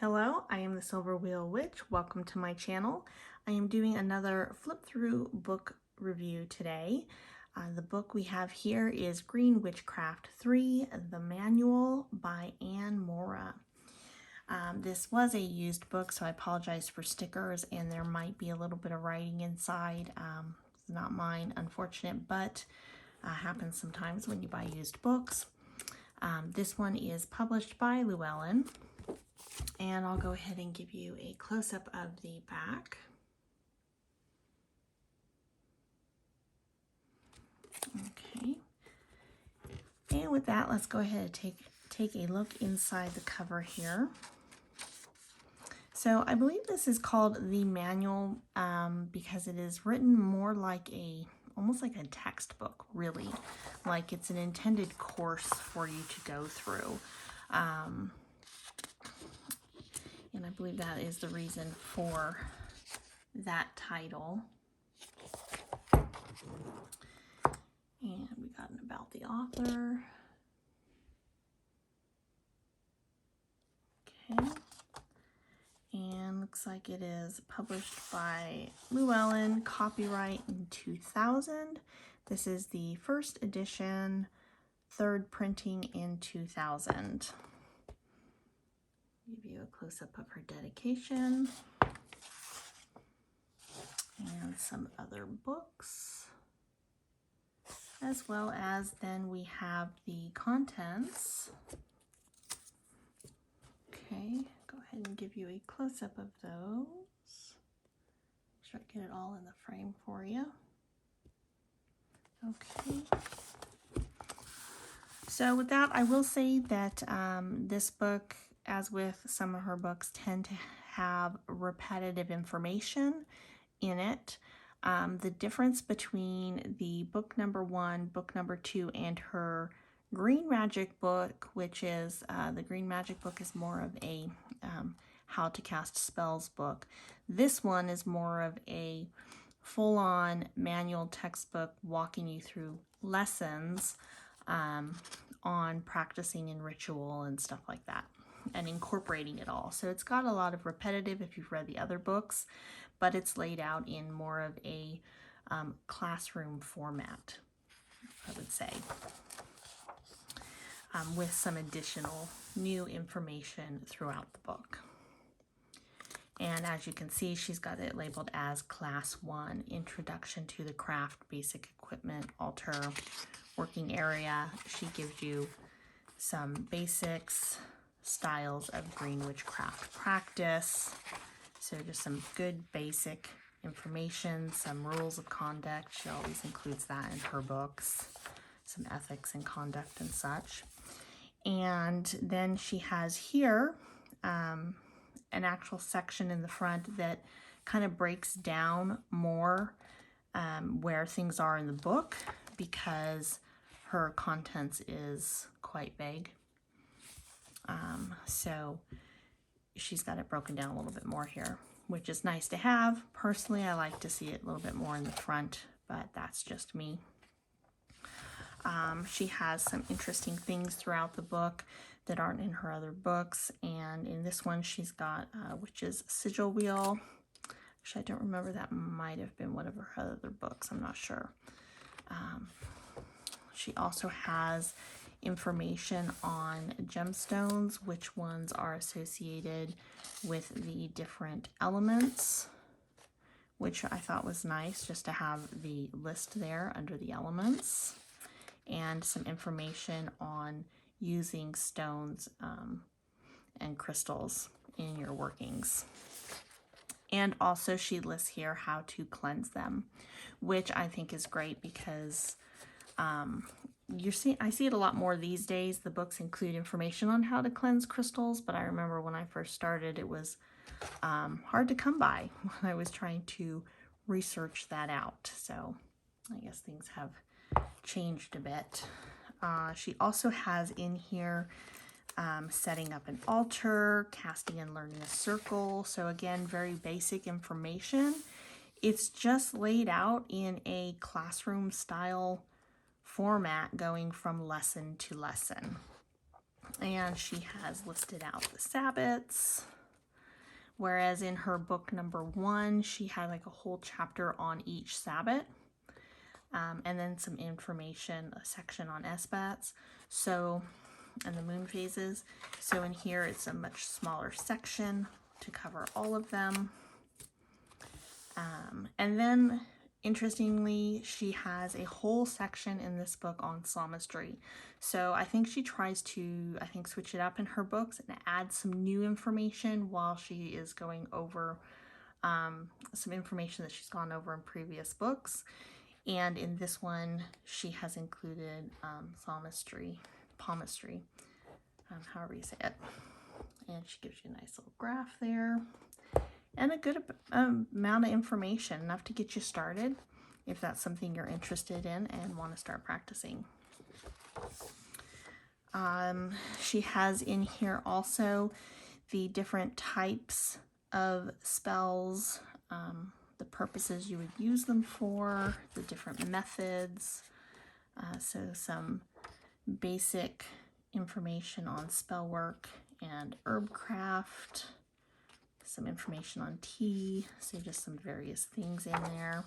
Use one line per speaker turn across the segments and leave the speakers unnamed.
Hello, I am the Silver Wheel Witch. Welcome to my channel. I am doing another flip through book review today. The book we have here is Green Witchcraft 3, The Manual by Moura. This was a used book, so I apologize for stickers and there might be a little bit of writing inside. It's not mine, unfortunate, but happens sometimes when you buy used books. This one is published by Llewellyn. And I'll go ahead and give you a close-up of the back. Okay. And with that, let's go ahead and take a look inside the cover here. So I believe this is called the manual because it is written more like almost like a textbook, really. Like it's an intended course for you to go through. And I believe that is the reason for that title. And we got an about the author. Okay. And looks like it is published by Llewellyn, copyright in 2000. This is the first edition, third printing in 2000. Give you a close-up of her dedication and some other books, as well as then we have the contents. Okay, go ahead and give you a close-up of those. Make sure I get it all in the frame for you. Okay. So with that, I will say that this book, as with some of her books, tend to have repetitive information in it. The difference between the book number 1, book number 2, and her Green Magic book, which is the Green Magic book is more of a how to cast spells book. This one is more of a full-on manual textbook walking you through lessons on practicing in ritual and stuff like that, and incorporating it all. So it's got a lot of repetitive if you've read the other books, but it's laid out in more of a classroom format, I would say, with some additional new information throughout the book. And as you can see, she's got it labeled as Class 1, Introduction to the Craft, Basic Equipment, Altar, Working Area. She gives you some basics, styles of green witchcraft practice. So just some good basic information, some rules of conduct. She always includes that in her books, some ethics and conduct and such. And then she has here an actual section in the front that kind of breaks down more where things are in the book, because her contents is quite vague. So she's got it broken down a little bit more here, which is nice to have. Personally, I like to see it a little bit more in the front, but that's just me. She has some interesting things throughout the book that aren't in her other books, and in this one she's got Witch's Sigil Wheel. Actually, I don't remember, that might have been one of her other books, I'm not sure. She also has information on gemstones, which ones are associated with the different elements, which I thought was nice just to have the list there under the elements, and some information on using stones and crystals in your workings. And also she lists here how to cleanse them, which I think is great because I see it a lot more these days. The books include information on how to cleanse crystals, but I remember when I first started, it was hard to come by when I was trying to research that out. So I guess things have changed a bit. She also has in here setting up an altar, casting and learning a circle. So again, very basic information. It's just laid out in a classroom style format, going from lesson to lesson. And she has listed out the Sabbats, Whereas in her book number 1, she had like a whole chapter on each Sabbath. And then some information, a section on SBATs, so, and the moon phases. So in here, it's a much smaller section to cover all of them. And then, interestingly, she has a whole section in this book on palmistry. So I think she tries to, switch it up in her books and add some new information while she is going over some information that she's gone over in previous books. And in this one, she has included palmistry, however you say it. And she gives you a nice little graph there. And a good amount of information, enough to get you started if that's something you're interested in and want to start practicing. She has in here also the different types of spells, the purposes you would use them for, the different methods, so some basic information on spell work and herbcraft, some information on tea, so just some various things in there.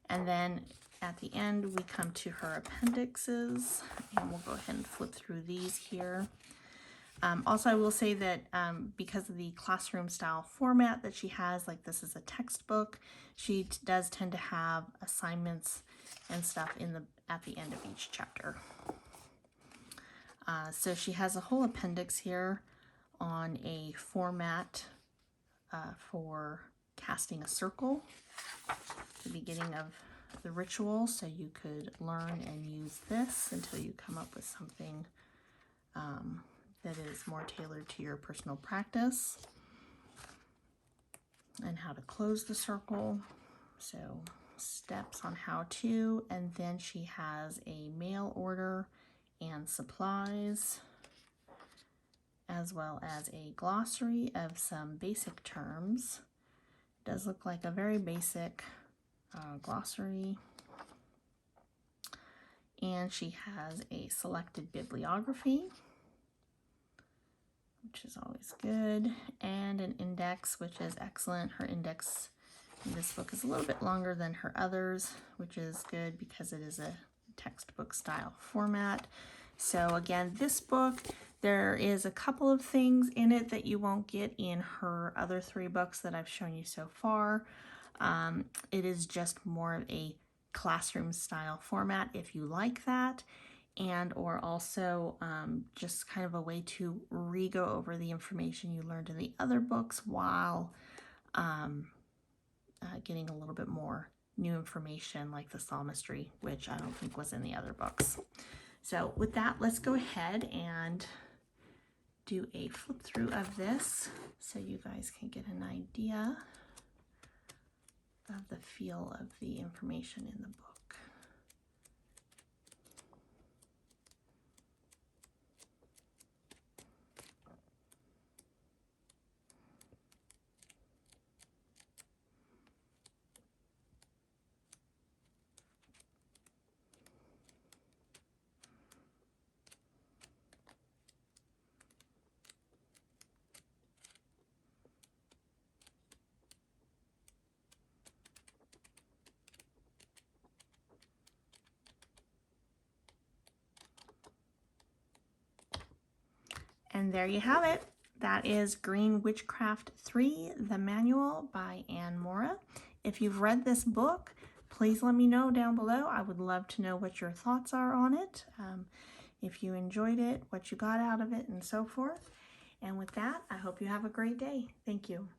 And then at the end we come to her appendixes, and we'll go ahead and flip through these here. Also, I will say that because of the classroom style format that she has, like this is a textbook, she does tend to have assignments and stuff at the end of each chapter. So she has a whole appendix here on a format for casting a circle at the beginning of the ritual, so you could learn and use this until you come up with something that is more tailored to your personal practice, and how to close the circle, so steps on how to. And then she has a mail order and supplies, as well as a glossary of some basic terms. It does look like a very basic glossary. And she has a selected bibliography, which is always good, and an index, which is excellent. Her index in this book is a little bit longer than her others, which is good because it is a textbook style format. So again, this book, there is a couple of things in it that you won't get in her other 3 books that I've shown you so far. It is just more of a classroom style format if you like that, and or also just kind of a way to re-go over the information you learned in the other books while getting a little bit more new information like the palmistry, which I don't think was in the other books. So with that, let's go ahead and do a flip through of this so you guys can get an idea of the feel of the information in the book. And there you have it. That is Green Witchcraft 3, the manual by Moura. If you've read this book, please let me know down below. I would love to know what your thoughts are on it. If you enjoyed it, what you got out of it, and so forth. And with that, I hope you have a great day. Thank you.